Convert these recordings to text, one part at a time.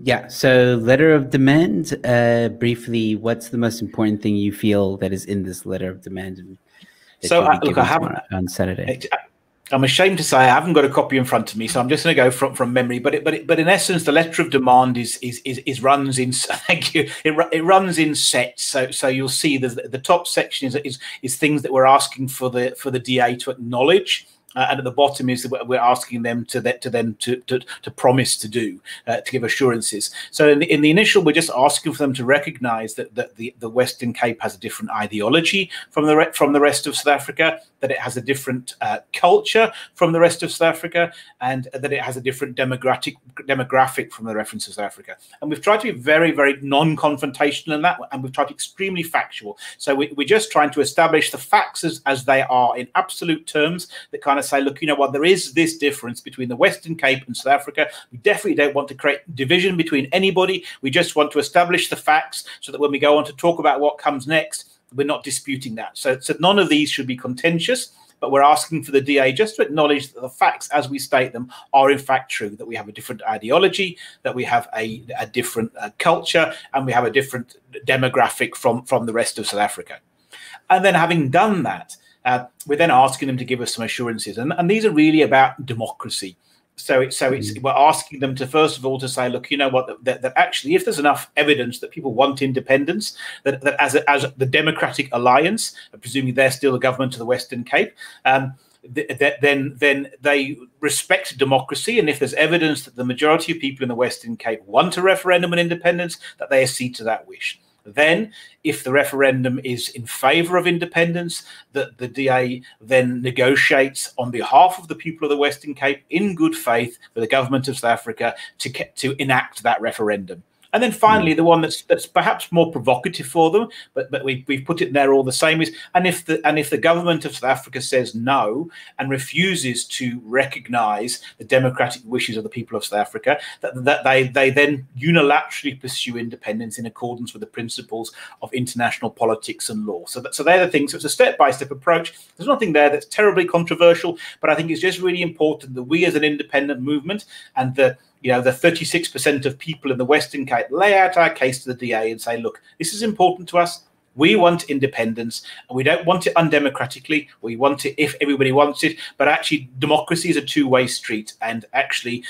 Yeah, so letter of demand, briefly, what's the most important thing you feel that is in this letter of demand? So look, I haven't on Saturday. I'm ashamed to say I haven't got a copy in front of me, so I'm just going to go from memory. But in essence, the letter of demand is runs in. Thank you. It runs in sets. So you'll see the top section is things that we're asking for the DA to acknowledge. And at the bottom is that we're asking them to promise to do, to give assurances. So in the initial, we're just asking for them to recognise that the Western Cape has a different ideology from the rest of South Africa, that it has a different culture from the rest of South Africa, and that it has a different demographic from the rest of South Africa. And we've tried to be very, very non-confrontational in that, and we've tried to be extremely factual. So we're just trying to establish the facts as they are in absolute terms, that kind of say, look, you know what, there is this difference between the Western Cape and South Africa. We definitely don't want to create division between anybody. We just want to establish the facts so that when we go on to talk about what comes next, we're not disputing that. So none of these should be contentious, but we're asking for the DA just to acknowledge that the facts as we state them are in fact true, that we have a different ideology, that we have a different culture, and we have a different demographic from the rest of South Africa. And then having done that, we're then asking them to give us some assurances. And these are really about democracy. So we're asking them to, first of all, to say, look, you know what, that actually, if there's enough evidence that people want independence, that as the Democratic Alliance, presumably they're still the government of the Western Cape, then they respect democracy. And if there's evidence that the majority of people in the Western Cape want a referendum on independence, that they accede to that wish. Then, if the referendum is in favour of independence, that the DA then negotiates on behalf of the people of the Western Cape in good faith with the government of South Africa to enact that referendum. And then finally, the one that's perhaps more provocative for them, but we've put it there all the same, is and if the government of South Africa says no and refuses to recognise the democratic wishes of the people of South Africa, that they then unilaterally pursue independence in accordance with the principles of international politics and law. So they're the things. So it's a step-by-step approach. There's nothing there that's terribly controversial, but I think it's just really important that we as an independent movement and the 36% of people in the Western Cape lay out our case to the DA and say, look, this is important to us. We want independence, and we don't want it undemocratically. We want it if everybody wants it, but actually democracy is a two-way street. And actually,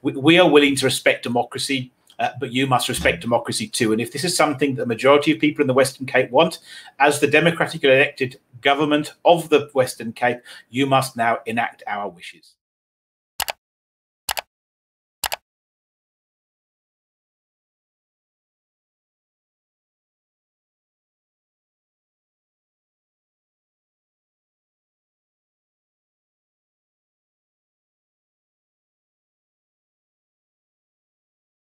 we are willing to respect democracy, but you must respect democracy too. And if this is something that the majority of people in the Western Cape want, as the democratically elected government of the Western Cape, you must now enact our wishes.